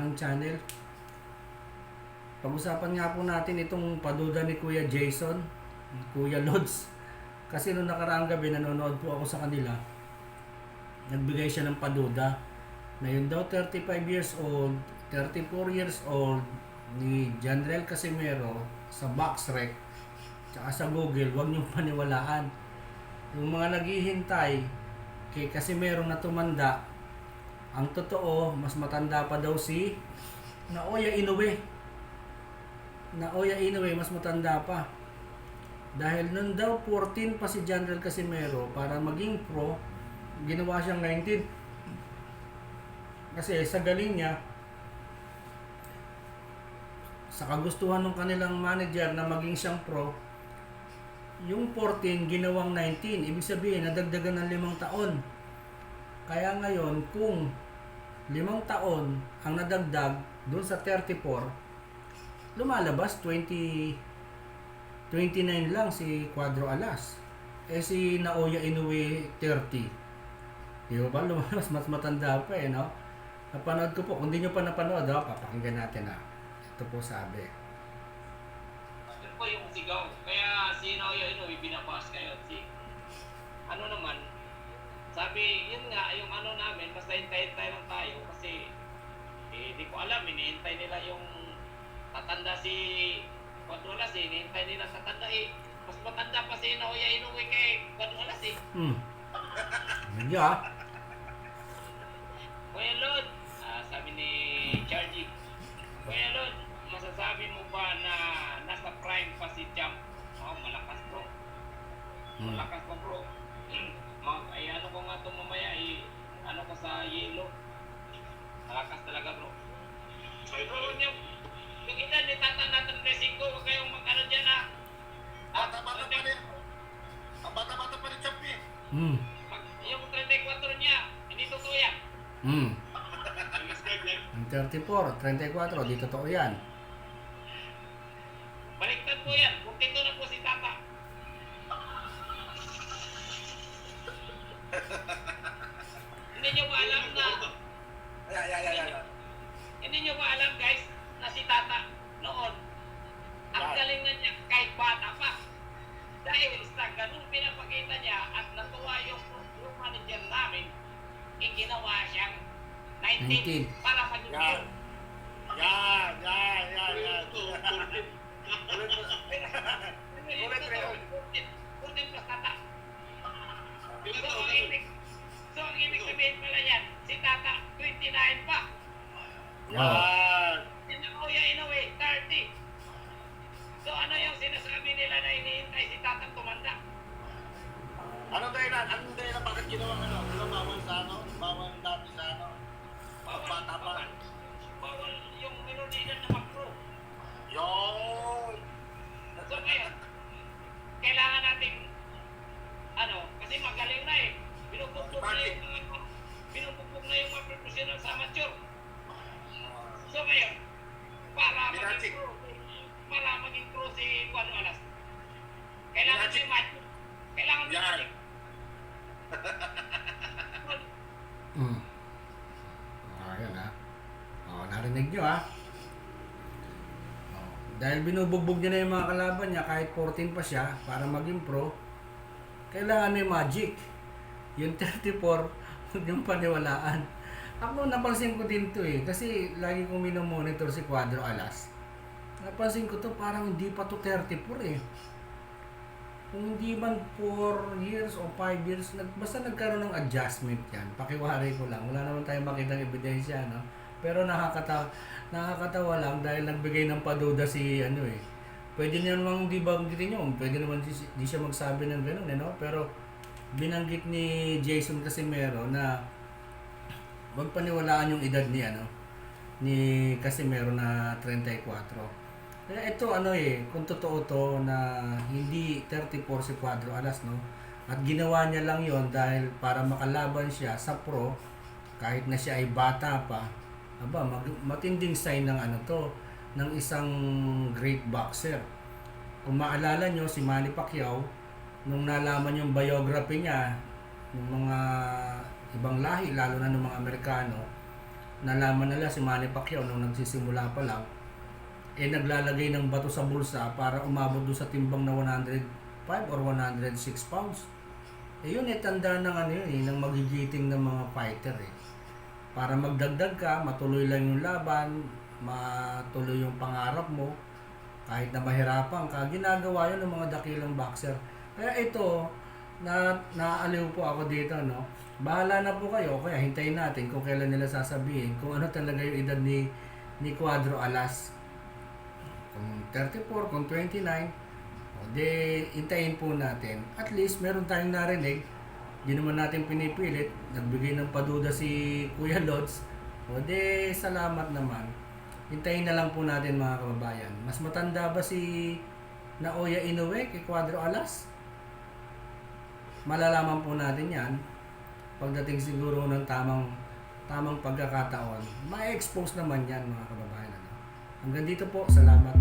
sa aking channel. Pag-usapan nga po natin itong paduda ni Kuya Jason, Kuya Lods. Kasi nung nakaraang gabi nanonood po ako sa kanila, nagbigay siya ng paduda na yun daw 35 years old, 34 years old ni Janrel Casimero sa Boxrec tsaka sa Google, huwag niyong paniwalaan. Yung mga naghihintay kay Casimero na tumanda, ang totoo, mas matanda pa daw si Naoya Inoue. Naoya Inoue, mas matanda pa. Dahil nun daw 14 pa si Janrel Casimero para maging pro, ginawa siyang 19. Kasi sa galing niya, sa kagustuhan ng kanilang manager na maging siyang pro, yung 14 ginawang 19. Ibig sabihin, nadagdagan ng 5 taon. Kaya ngayon, kung 5 taon ang nadagdag dun sa 34, lumalabas 29 lang si Cuadro Alas. Eh si Naoya Inoue 30. Di ba? Lumalabas mas matanda pa eh, no? Napanood ko po. Kung di nyo pa napanood, papakinggan natin na. Ito po sabi. Yun po yung sigaw. Kaya si Naoya Inoue binabash kayo. Ano naman, sabi, yun nga, yung ano namin, basta hintay-hintay lang tayo kasi di ko alam, hinihintay nila yung tatanda si Cuadrolas eh, hinihintay nila tatanda eh. Mas matanda pa si Naoya Inoue kay Cuadrolas eh. Hindi ah. Kuya Lod, sabi ni Charlie, Kuya Lod, masasabi mo ba na nasa prime pa si Champ? Oh, malakas bro. Malakas pa bro. Ay ano ko nga ito mamaya, ano ko sa yelo. Malakas talaga bro. Bro, yung edad ni Tata na 35, huwag kayong mag-ano dyan ha. Bata-bata pa rin. Ang bata-bata pa rin, Champ eh. Yung 34 niya, hindi totoo yan. Ang 34, 34, di totoo yan. Baliktad po yan, bukito na po si Tata. Hindi nyo ba alam na Hindi nyo ba alam guys na si Tata noon ang galing na niya kahit bata pa dahil sa ganun pinapakita niya at natuwa yung manager namin ginawa siyang 19 para maging Yan. Yan. Putin plus Tata. So ang ibig sabihin pala yan, si Tata 29 pa. Yan. Si Naoya Inoue 30. So ano yung sinasabi nila na hinihintay si Tatang tumanda? Anong dahilan bakit ginawa bawal sa bawal dati sa bata pa. Bawal yung minunidan na mag-pro. Yon. So ngayon, kailangan nating kasi magaling na eh. Binubugbog na yung mga professional sa amateur. So ngayon, para maging pro si Cuadro Alas, kailangan si Magic. Kailangan si Magic. Ayan ha. Narinig nyo ha. Dahil binubugbog niya na yung mga kalaban niya, kahit 14 pa siya, para maging pro, kailangan may magic. Yung 34, huwag niyong paniwalaan. Ako napansin ko din to eh, kasi lagi kong minomonitor si Cuadro Alas. Napansin ko to, parang hindi pa to 34 eh. Kung hindi man 4 years o 5 years, basta nagkaroon ng adjustment yan. Pakiwari ko lang, wala naman tayong makitang ebidensya, no? Pero nakakatawa lang dahil nagbigay ng paduda si Pwede niya namang di banggitin yun, pwede naman di siya magsabi ng gano'n, no? Pero binanggit ni Jason Casimero na wag paniwalaan yung edad ni Casimero na 34. Kaya ito kung totoo to na hindi 34 si Cuadro Alas, no? At ginawa niya lang yon dahil para makalaban siya sa pro kahit na siya ay bata pa. Matinding sign ng ng isang great boxer. Kung maalala nyo si Manny Pacquiao, nung nalaman yung biography niya ng mga ibang lahi, lalo na ng mga Amerikano, nalaman nila si Manny Pacquiao nung nagsisimula pa lang, eh naglalagay ng bato sa bulsa para umabot doon sa timbang na 105 or 106 pounds. Eh yun eh, tanda ng ano yun eh, ng magigiting ng mga fighter eh. Para magdagdag ka, matuloy lang yung laban, matuloy yung pangarap mo, kahit na mahirapan ka, ginagawa yun ng mga dakilang boxer. Kaya ito, naaliw po ako dito, no? Bahala na po kayo, kaya hintayin natin kung kailan nila sasabihin kung ano talaga yung edad ni Cuadro Alas. Kung 34, kung 29, o de, hintayin po natin. At least, meron tayong narinig, di naman natin pinipilit, nagbigay ng paduda si Kuya Lods, o de, salamat naman. Hintayin na lang po natin mga kababayan. Mas matanda ba si Naoya Inoue kay Cuadro Alas? Malalaman po natin yan pagdating siguro ng tamang pagkakataon. Ma-expose naman yan mga kababayan. Hanggang dito po, salamat.